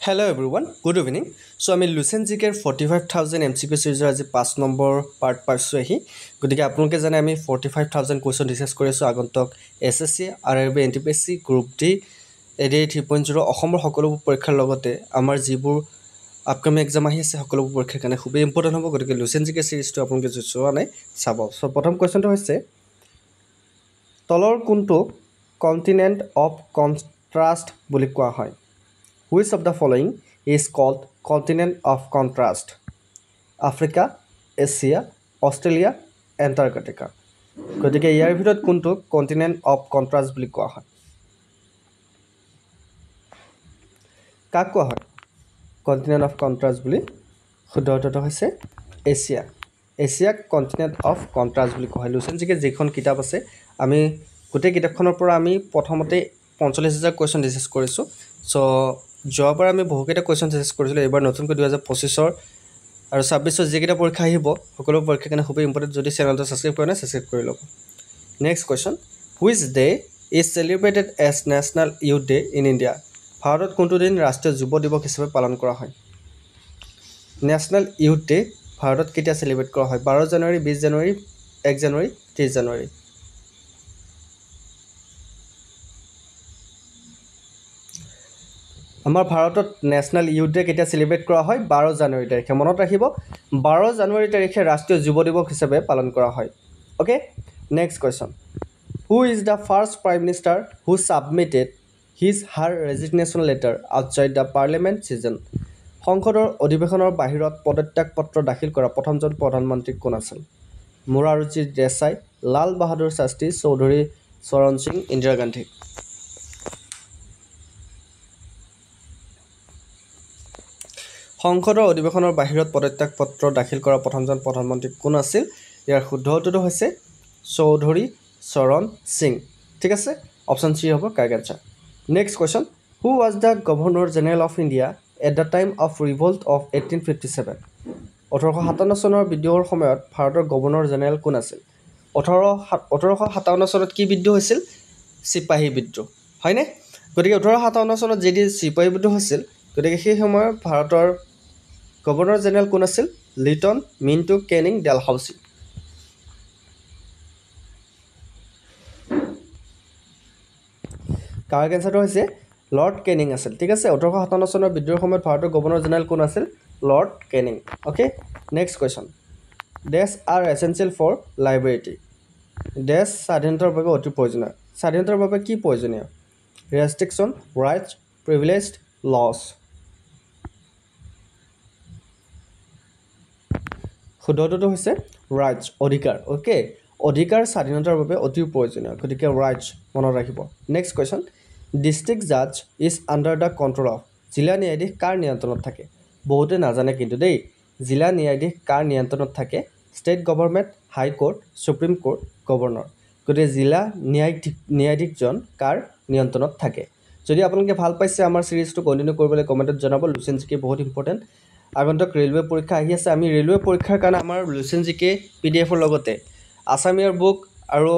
Hello everyone, good evening. So আমি লুচেন জিকেৰ 45,000 MCQ সিৰিজৰ আজি 5 number part পাইছোঁ আহি গতিকে আপোনালোকে জানে আমি 45,000 কোৱেশ্যন ডিছকাছ কৰিছোঁ আগন্তুক SSC RRB NTPC group D ADA 3.0 অসমৰ সকলোবোৰ পৰীক্ষাৰ লগতে আমাৰ যিবোৰ আপকামিং এক্সাম আহি আছে সকলোবোৰ পৰীক্ষাৰ কাৰণে খুবেই ইম্পৰ্টেণ্ট হ'ব গতিকে লুচেন জিকে সিৰিজটো আপোনালোকে যদি চোৱা নাই চাব সো প্ৰথম কোৱেশ্যনটো হৈছে তলৰ কোনটো কন্টিনেন্ট অফ কন্ট্ৰাষ্ট বুলি কোৱা হয় Which of the following is called continent of contrast? Africa, Asia, Australia, Antarctica. গতিকে ইয়াৰ ভিতৰত কোনটো continent of contrast বুলি কোৱা হয় কাক কোৱা হয় continent of contrast বুলি শুদ্ধ উত্তৰটো হৈছে এছিয়া এছিয়াক continent of contrast বুলি কোৱা হয় লুচেন জিকে যিখন কিতাপ আছে আমি গোটেই কিতাপখনৰ পৰা আমি প্ৰথমতে 45,000 কোৱেশ্যন ডিছকাছ কৰিছোঁ সো যোৱাবাৰ আমি বহুকেইটা কোৱেশ্যন ডিছকাছ কৰিছিলোঁ এবাৰ নতুনকৈ 2025 আৰু 26 যিকেইটা পৰীক্ষা আহিব সকলো পৰীক্ষাৰ কাৰণে খুবেই ইম্পৰ্টেণ্ট যদি চেনেলটো ছাবস্ক্ৰাইব কৰা নাই ছাবস্ক্ৰাইব কৰি ল'ব next question which day is celebrated as national youth day in India ভাৰতত কোনটো দিন ৰাষ্ট্ৰীয় যুৱ দিৱস হিচাপে পালন কৰা হয় নেশ্যনেল ইউথ ডে ভাৰতত কেতিয়া চেলিব্ৰেট কৰা হয় 12 জানুৱাৰী 20 জানুৱাৰী 1 জানুৱাৰী 30 জানুৱাৰী আমাৰ ভাৰতত নেশ্যনেল ইউথ ডে কেতিয়া চেলিব্ৰেট কৰা হয় 12 জানুৱাৰী তাৰিখে মনত ৰাখিব 12 জানুৱাৰী তাৰিখে ৰাষ্ট্ৰীয় যুৱ দিৱস হিচাপে পালন কৰা হয় okay next question who is the first prime minister who submitted his her resignation letter outside the parliament season সংসদৰ অধিৱেশনৰ বাহিৰত পদত্যাগ পত্ৰ দাখিল কৰা প্ৰথমজন প্ৰধানমন্ত্ৰী কোন আছিল মোৰাৰজী দেশাই লাল বাহাদুৰ শাস্ত্ৰী চৌধুৰী চৰণ সিং ইন্দিৰা গান্ধী সংসদৰ অধিৱেশনৰ বাহিৰত পদত্যাগ পত্ৰ দাখিল কৰা প্ৰথমজন প্ৰধানমন্ত্ৰী কোন আছিল ইয়াৰ শুদ্ধ উত্তৰটো হৈছে চৌধুৰী চৰণ সিং ঠিক আছে অপচন সি হ'ব correct answer next question who was the governor general of India at the time of revolt of 1857 1857 চনৰ বিদ্ৰোহৰ সময়ত ভাৰতৰ গভৰ্ণৰ জেনেৰেল কোন আছিল 1857 চনত কি বিদ্ৰোহ হৈছিল চিপাহী বিদ্ৰোহ হয়নে গতিকে 1857 চনত যদি চিপাহী বিদ্ৰোহ হৈছিল গতিকে সেই সময়ত ভাৰতৰ গভৰ্ণৰ জেনেৰেল কোন আছিল Liton Mintu Canning Dalhousie correct আনসাৰটো হৈছে লৰ্ড কেনিং আছিল ঠিক আছে 1857 চনৰ বিদ্ৰোহৰ সময়ত ভাৰতৰ গভৰ্ণৰ জেনেৰেল কোন আছিল lord Canning okay next question these are essential for liberty these স্বাধীনতাৰ বাবে অতি প্ৰয়োজনীয় স্বাধীনতাৰ বাবে কি প্ৰয়োজনীয় ৰেষ্ট্ৰিকশ্যন ৰাইটছ প্ৰিভিলেজড লছ শুদ্ধটো হৈছে ৰাইটছ অধিকাৰ ওকে অধিকাৰ স্বাধীনতাৰ বাবে অতি প্ৰয়োজনীয় গতিকে ৰাইটছ মনত ৰাখিব নেক্সট কোৱেশ্যন ডিষ্ট্ৰিক্ট জাজ is under the control of জিলা ন্যায়াধীশ কাৰ নিয়ন্ত্ৰণত থাকে বহুতে নাজানে কিন্তু দেই জিলা ন্যায়াধীশ কাৰ নিয়ন্ত্ৰণত থাকে ষ্টেট গভৰ্ণমেণ্ট হাই কোৰ্ট সুপ্ৰিম কোৰ্ট গভৰ্ণৰ গতিকে জিলা ন্যায়াধীশজন কাৰ নিয়ন্ত্ৰণত থাকে যদি আপোনালোকে ভাল পাইছে আমাৰ সিৰিজটো কণ্টিনিউ কৰিবলৈ কমেণ্টত জনাব লুচেন জিকে বহুত ইম্পৰ্টেণ্ট আগন্তুক ৰেলৱে পৰীক্ষা আহি আছে আমি ৰেলৱে পৰীক্ষাৰ কাৰণে আমাৰ লুচেন জিকে পিডিএফৰ লগতে আসামিয়াৰ বুক আৰু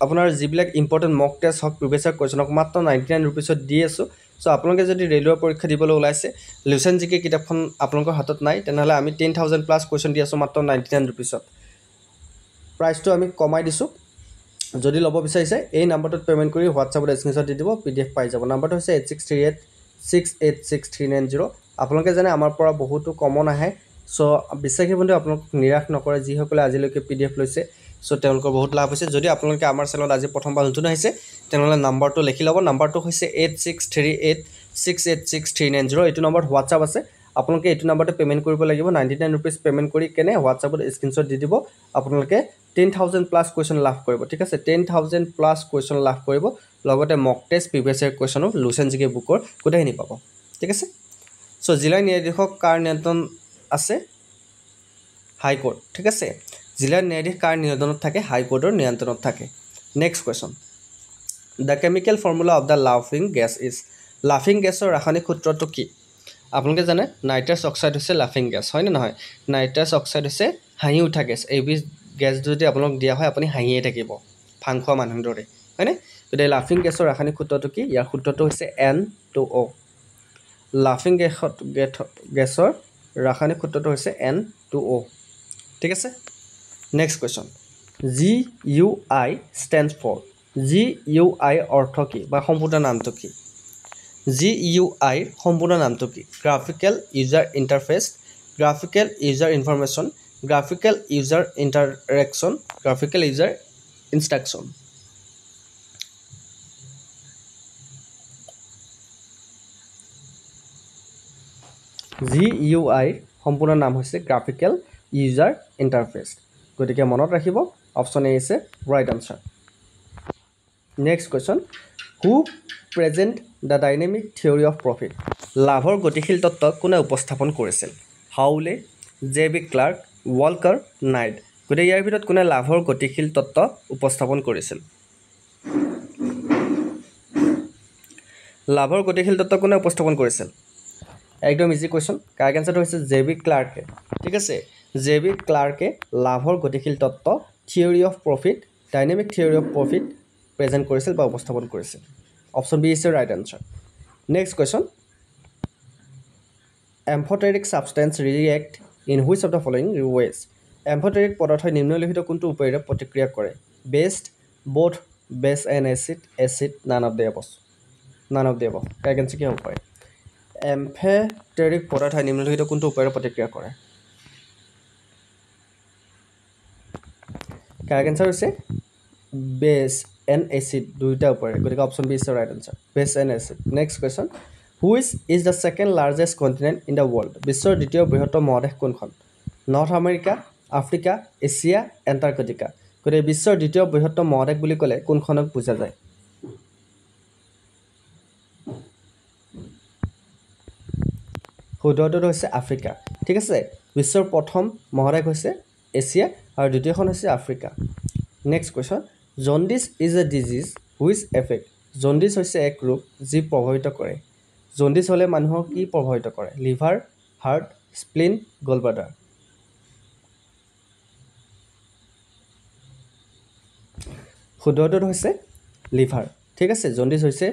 আপোনাৰ যিবিলাক ইম্পৰ্টেণ্ট মক টেষ্ট হওক প্ৰিভিয়াছ কুৱেশ্যনক মাত্ৰ 99 ৰুপিছত দি আছোঁ সো আপোনালোকে যদি ৰেলৱে পৰীক্ষা দিবলৈ ওলাইছে লুচেন জিকে কিতাপখন আপোনালোকৰ হাতত নাই তেনেহ'লে আমি 10,000 প্লাছ কুৱেশ্যন দি আছোঁ মাত্ৰ 99 ৰুপিছত প্ৰাইচটো আমি কমাই দিছোঁ যদি ল'ব বিচাৰিছে এই নাম্বাৰটোত পে'মেণ্ট কৰি হোৱাটছআপত স্ক্ৰীনশ্বট দি দিব পিডিএফ পাই যাব নাম্বাৰটো হৈছে 8638686390 আপোনালোকে জানে আমাৰ পৰা বহুতো কমন আহে সো বিশ্বাসী বন্ধু আপোনালোকক নিৰাশ নকৰে যিসকলে আজিলৈকে পিডিএফ লৈছে সো তেওঁলোকৰ বহুত লাভ হৈছে যদি আপোনালোকে আমাৰ চেনেলত আজি প্ৰথমবাৰ নতুন আহিছে তেনেহ'লে নাম্বাৰটো লিখি ল'ব নাম্বাৰটো হৈছে 8638686390 এইটো নম্বৰত হোৱাটছআপ আছে আপোনালোকে এইটো নম্বৰতে পে'মেণ্ট কৰিব লাগিব 99 ৰুপিজ পে'মেণ্ট কৰি কেনে হোৱাটছআপত স্ক্ৰীনশ্বট দি দিব আপোনালোকে 10,000 প্লাছ কুৱেশ্যন লাভ কৰিব ঠিক আছে 10,000 প্লাছ কুৱেশ্যন লাভ কৰিব লগতে মক টেষ্ট প্ৰিভিয়াছ ইয়াৰ কুৱেশ্যনো লুচেন জিকে বুকৰ গোটেইখিনি পাব ঠিক আছে সো জিলা ন্যায়াধীশক কাৰ নিয়ন্ত্ৰণ আছে হাই কোৰ্ট ঠিক আছে জিলা ন্যায়াধীশ কাৰ নিয়ন্ত্ৰণত থাকে হাই কোৰ্টৰ নিয়ন্ত্ৰণত থাকে next question the chemical formula of the লাফিং গেছ ইজ লাফিং গেছৰ ৰাসায়নিক সূত্ৰটো কি আপোনালোকে জানে নাইট্ৰাছ অক্সাইড হৈছে লাফিং গেছ হয়নে নহয় নাইট্ৰাছ অক্সাইড হৈছে হাঁহি উঠা গেছ এইবিধ গেছ যদি আপোনাক দিয়া হয় আপুনি হাঁহিয়ে থাকিব ফাং খোৱা মানুহৰ দৰে হয়নে গতিকে লাফিং গেছৰ ৰাসায়নিক সূত্ৰটো কি ইয়াৰ সূত্ৰটো হৈছে N2O লাফিং গেছৰ ৰাসায়নিক সূত্ৰটো হৈছে N2O ঠিক আছে next question GUI stands for GUI অৰ্থ কি বা সম্পূৰ্ণ নামটো কি GUI সম্পূৰ্ণ নামটো কি graphical user interface graphical user information graphical user interaction graphical user instruction GUI সম্পূৰ্ণ নাম হৈছে গ্ৰাফিক্যাল ইউজাৰ ইন্টাৰফেস গতিকে মনত ৰাখিব অপচন এ আছে right answer next question who present the dynamic theory of profit লাভৰ গতিশীল তত্ত্ব কোনে উপস্থাপন কৰিছিল হাউলে জে.বি. ক্লাৰ্ক ৱালকাৰ নাইট গতিকে ইয়াৰ ভিতৰত কোনে লাভৰ গতিশীল তত্ত্ব উপস্থাপন কৰিছিল লাভৰ গতিশীল তত্ত্ব কোনে উপস্থাপন কৰিছিল একদম ইজি কোৱেশ্চন কাৰেক্ট আনসাৰটো হৈছে জে.বি. ক্লাৰ্কে ঠিক আছে জে.বি. ক্লাৰ্কে লাভৰ গতিশীল তত্ত্ব theory of profit dynamic theory of profit present কৰিছিল বা উপস্থাপন কৰিছিল option B is right answer next question amphoteric substance react in which of the following ways এম্ফটেৰিক পদাৰ্থই নিম্নলিখিত কোনটো উপায়েৰে প্ৰতিক্ৰিয়া কৰে best both base and acid none of the above correct answer কি হ'ব পাৰে এম্ফটেৰিক পদাৰ্থই নিম্নলিখিত কোনটো উপায়েৰে প্ৰতিক্ৰিয়া কৰে কাৰেক্ট আনসাৰ হৈছে বেছ এণ্ড এচিড দুইটা উপায়েৰে গতিকে option B is the right answer base and acid next question which is the second largest continent in the world বিশ্বৰ দ্বিতীয় বৃহত্তম মহাদেশ কোনখন North America Africa Asia Antarctica গতিকে বিশ্বৰ দ্বিতীয় বৃহত্তম মহাদেশ বুলি ক'লে কোনখনক বুজা যায় শুদ্ধটো হৈছে আফ্ৰিকা ঠিক আছে বিশ্বৰ প্ৰথম মহাদেশ হৈছে এছিয়া আৰু দ্বিতীয়খন হৈছে Africa next question jaundice is a disease which effect jaundice হৈছে এক ৰোগ যি প্ৰভাৱিত কৰে জণ্ডিছ হ'লে মানুহক কি প্ৰভাৱিত কৰে লিভাৰ হাৰ্ট স্প্লিন গলব্লাডাৰ শুদ্ধটো হৈছে লিভাৰ ঠিক আছে জণ্ডিছ হৈছে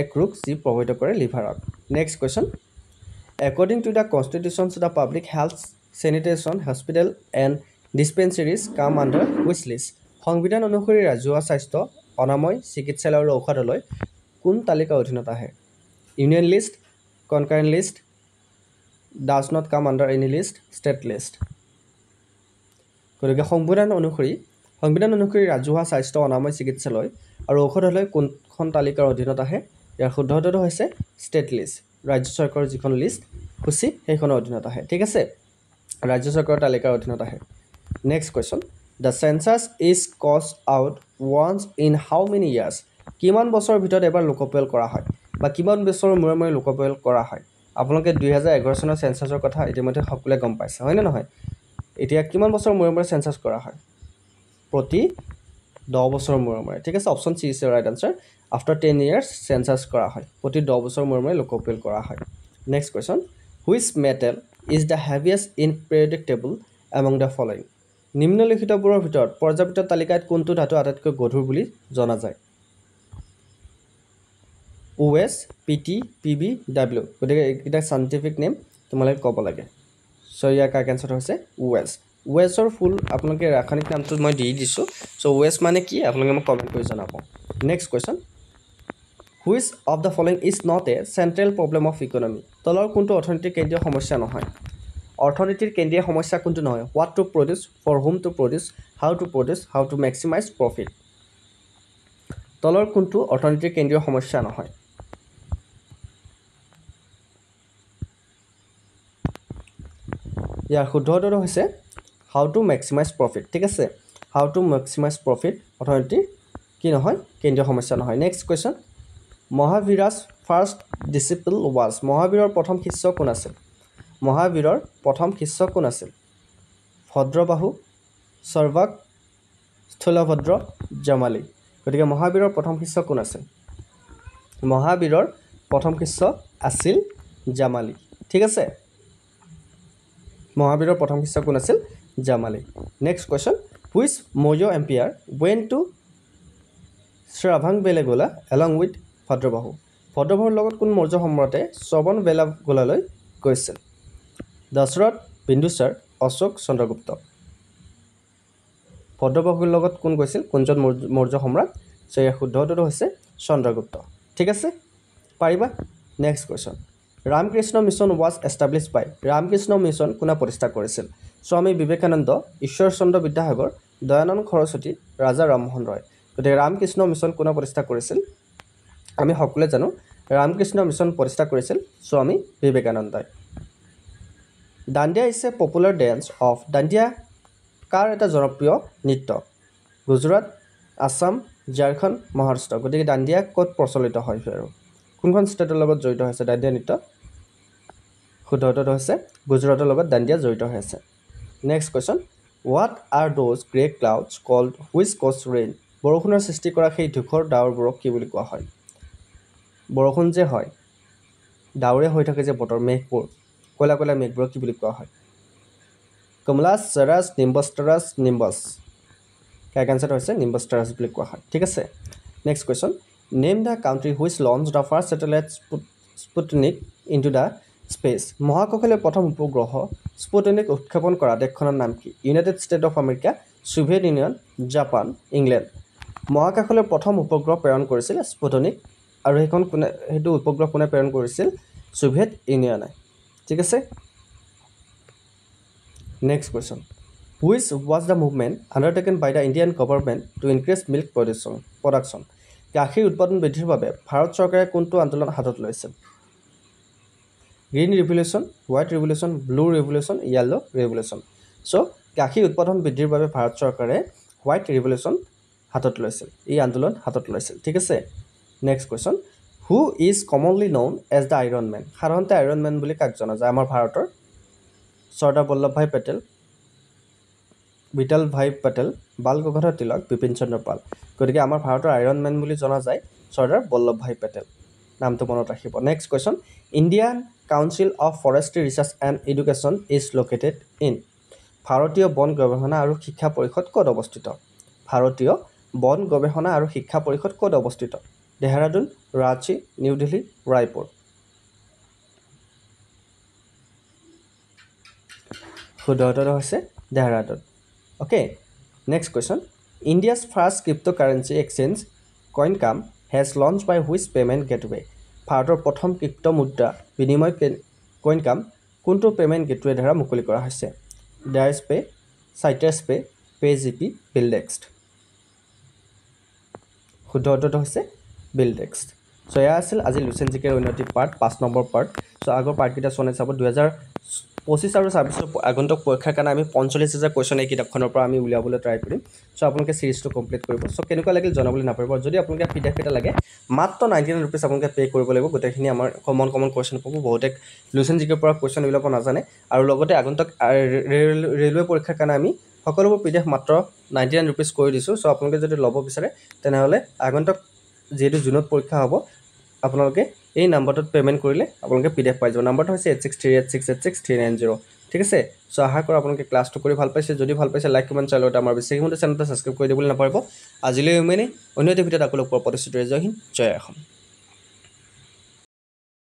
এক ৰোগ যি প্ৰভাৱিত কৰে লিভাৰক next question according to the constitutions the public health sanitation hospital and dispensaries come under which list সংবিধান অনুসৰি ৰাজহুৱা স্বাস্থ্য অনাময় চিকিৎসালয় আৰু ঔষধালয় কোন তালিকাৰ অধীনত আহে union list concurrent list does not come under any list state list গতিকে সংবিধান অনুসৰি ৰাজহুৱা স্বাস্থ্য অনাময় চিকিৎসালয় আৰু ঔষধালয় কোনখন তালিকাৰ অধীনত আহে ইয়াৰ শুদ্ধটো হৈছে ষ্টেট লিষ্ট ৰাজ্য চৰকাৰৰ যিখন লিষ্ট সূচী সেইখনৰ অধীনত আহে ঠিক আছে ৰাজ্য চৰকাৰৰ তালিকাৰ অধীনত আহে next question the census is caused out once in how many years কিমান বছৰৰ ভিতৰত এবাৰ লোকপিয়ল কৰা হয় বা কিমান বছৰৰ মূৰে মূৰে লোকপিয়ল কৰা হয় আপোনালোকে 2011 চনৰ চেন্সাছৰ কথা ইতিমধ্যে সকলোৱে গম পাইছে হয়নে নহয় এতিয়া কিমান বছৰৰ মূৰে মূৰে চেন্সাছ কৰা হয় প্ৰতি 10 বছৰৰ মূৰে মূৰে ঠিক আছে option C is the right answer after 10 years census কৰা হয় প্ৰতি 10 বছৰৰ মূৰে মূৰে লোকপিয়ল কৰা হয় next question which metal is the heaviest in periodic table among the following নিম্নলিখিতবোৰৰ ভিতৰত পৰ্যাপ্ত তালিকাত কোনটো ধাতু আটাইতকৈ গধুৰ বুলি জনা যায় OS PT PB W গতিকে এইকেইটা সাইন্টিফিক নেম তোমালোকে ক'ব লাগে সো ইয়াৰ কাৰেক্ট আনসাৰ হৈছে OS ৰ ফুল আপোনালোকে ৰাসায়নিক নামটো মই দি দিছো সো OS মানে কি আপোনালোকে মোক কমেন্ট কৰি জনাব next question which of the following is not a central problem of economy তলৰ কোনটো অৰ্থনীতিৰ কেন্দ্ৰীয় সমস্যা নহয় অৰ্থনীতিৰ কেন্দ্ৰীয় সমস্যা কোনটো নহয় what to produce for whom to produce how to maximize profit তলৰ কোনটো অৰ্থনীতিৰ কেন্দ্ৰীয় সমস্যা নহয় ইয়াৰ শুদ্ধটো হৈছে হাউ টু মেক্সিমাইজ প্ৰফিট ঠিক আছে হাউ টু মেক্সিমাইজ প্ৰফিট অৰ্থনীতিৰ কি নহয় কেন্দ্ৰীয় সমস্যা নহয় নেক্সট কোৱেশ্চন মহাবীৰাছ ফাৰ্ষ্ট ডিচিপল ৱাজ মহাবীৰৰ প্ৰথম শিষ্য কোন আছিল ভদ্ৰবাহু সৰ্বাক স্থূলভদ্ৰ জামালী গতিকে মহাবীৰৰ প্ৰথম শিষ্য কোন আছিল মহাবীৰৰ প্ৰথম শিষ্য আছিল জামালী ঠিক আছে মহাবীৰৰ প্ৰথম শিষ্য কোন আছিল Jamali next question which Maurya empire went to Shravangbeleghola along with Bhadrabahu ভদ্ৰবাহুৰ লগত কোন মৌৰ্য সম্ৰাটে শ্ৰৱণ বেলাগোলালৈ গৈছিল দশৰথ বিন্দুসাৰ অশোক চন্দ্ৰগুপ্ত ভদ্ৰবাহুৰ লগত কোন গৈছিল কোনজন মৌৰ্য সম্ৰাট সো ইয়াৰ শুদ্ধ উত্তৰটো হৈছে চন্দ্ৰগুপ্ত ঠিক আছে পাৰিবা next question Ramakrishna Mission was established by Ramakrishna Mission কোনে প্ৰতিষ্ঠা কৰিছিল স্বামী বিবেকানন্দ ঈশ্বৰচন্দ্ৰ বিদ্যাসাগৰ দয়ানন্দ সৰস্বতী ৰাজা ৰামমোহন ৰয় গতিকে ৰামকৃষ্ণ মিছন কোনে প্ৰতিষ্ঠা কৰিছিল আমি সকলোৱে জানো ৰামকৃষ্ণ মিছন প্ৰতিষ্ঠা কৰিছিল স্বামী বিবেকানন্দই Dandiya is a popular dance of Dandiya কাৰ এটা জনপ্ৰিয় নৃত্য গুজৰাট আসাম ঝাৰখণ্ড মহাৰাষ্ট্ৰ গতিকে দাণ্ডিয়া ক'ত প্ৰচলিত হয় আৰু কোনখন ষ্টেটৰ লগত জড়িত হৈছে দাণ্ডিয়া নৃত্য শুদ্ধ উত্তৰটো হৈছে গুজৰাটৰ লগত দাণ্ডিয়া জড়িত হৈ আছে next question what are those grey clouds called which cause rain বৰষুণৰ সৃষ্টি কৰা সেই ধূসৰ ডাৱৰবোৰক কি বুলি কোৱা হয় বৰষুণ যে হয় ডাৱৰে হৈ থাকে যে বতৰ মেঘবোৰ কলা কলা মেঘবোৰক কি বুলি কোৱা হয় কমলাছ চাৰাছ নিম্বছ টাৰাছ নিম্বছ কাৰেক্ট আনসাৰ হৈছে নিম্বছ টাৰাছ বুলি কোৱা হয় ঠিক আছে next question name the country which launch the first satellite Sputnik into the space মহাকাশলৈ প্ৰথম উপগ্ৰহ স্পুটনিক উৎক্ষেপণ কৰা দেশখনৰ নাম কি United State of America Soviet Union Japan England মহাকাশলৈ প্ৰথম উপগ্ৰহ প্ৰেৰণ কৰিছিল স্পুটনিক আৰু সেইটো উপগ্ৰহ কোনে প্ৰেৰণ কৰিছিল সোভিয়েট ইউনিয়নে ঠিক আছে next question which was the movement undertaken by the Indian government to increase milk production গাখীৰ উৎপাদন বৃদ্ধিৰ বাবে ভাৰত চৰকাৰে কোনটো আন্দোলন হাতত লৈছিল green revolution white revolution blue revolution yellow' revolution চ' গাখীৰ উৎপাদন বৃদ্ধিৰ বাবে ভাৰত চৰকাৰে হোৱাইট ৰিভলিউশ্যন হাতত লৈছিল এই আন্দোলন হাতত লৈছিল ঠিক আছে next question who is commonly known as the iron man সাধাৰণতে আইৰণ মেন বুলি কাক জনা যায় আমাৰ ভাৰতৰ চৰ্দাৰ বল্লভভাই পেটেল বিঠল ভাই পেটেল বাল গংগাধৰ তিলক বিপিন চন্দ্ৰ পাল গতিকে আমাৰ ভাৰতৰ আইৰণ মেন বুলি জনা যায় চৰ্দাৰ বল্লভভাই পেটেল নামটো মনত ৰাখিব next question Indian council of forestry research and education is located in ভাৰতীয় বন গৱেষণা আৰু শিক্ষা পৰিষদ ক'ত অৱস্থিত ভাৰতীয় বন গৱেষণা আৰু শিক্ষা পৰিষদ ক'ত অৱস্থিত দেহৰাদুন ৰাঁচী নিউ দিল্লী ৰায়পুৰ শুদ্ধ উত্তৰ হৈছে Dehradun okay next question India's first cryptocurrency exchange Coinkaam has launched by which payment gateway ভাৰতৰ প্ৰথম ক্ৰিপ্ট' মুদ্ৰা বিনিময় কইনকাম কোনটো পে'মেণ্ট গেটৱে দ্বাৰা মুকলি কৰা হৈছে ডায়াছ পে' চাইট্ৰাছ পে' জি পি বিল্ডেক্সড শুদ্ধ উত্তৰটো হৈছে বিল্ডেক্সড চ' এয়া আছিল আজি লুচেন জিকেৰ উন্নতি পাৰ্ট 5 নম্বৰ পাৰ্ট চ' আগৰ পাৰ্টকেইটা চোৱা চাব 2025 আৰু 26 আগন্তুক পৰীক্ষাৰ কাৰণে আমি 45,000 কুৱেশ্যন এই কিতাপখনৰ পৰা আমি উলিয়াবলৈ ট্ৰাই কৰিম চ' আপোনালোকে চিৰিজটো কমপ্লিট কৰিব চ' কেনেকুৱা লাগিল জনাবলৈ নাপাহৰিব যদি আপোনালোকে PDF এটা লাগে মাত্ৰ 99 ৰুপিজ আপোনালোকে পে' কৰিব লাগিব গোটেইখিনি আমাৰ কমন কুৱেশ্যন পাব বহুতে লুচেন জিকেৰ পৰা কুৱেশ্যন উলিয়াব নাজানে আৰু লগতে আগন্তুক ৰেলৱে পৰীক্ষাৰ কাৰণে আমি সকলোবোৰ PDF মাত্ৰ 99 ৰুপিজ কৰি দিছোঁ চ' আপোনালোকে যদি ল'ব বিচাৰে তেনেহ'লে আগন্তুক যেহেতু জুনত পৰীক্ষা হ'ব আপোনালোকে এই নাম্বাৰটোত পে'মেণ্ট কৰিলে আপোনালোকে PDF পাই যাব নাম্বাৰটো হৈছে 8638686390 ঠিক আছে চ' আশা কৰোঁ আপোনালোকে ক্লাছটো কৰি ভাল পাইছে যদি ভাল পাইছে লাইক কমেণ্ট চাই আমাৰ বিশেষমতে চেনেলটো ছাবস্ক্ৰাইব কৰি দিবলৈ নাপাহৰিব আজিলৈ ইমানেই অন্য এটা ভিডিঅ'ত আকৌ লগ পোৱাৰ প্ৰতিশ্ৰুতিৰে জয় হিন্দ জয় অসম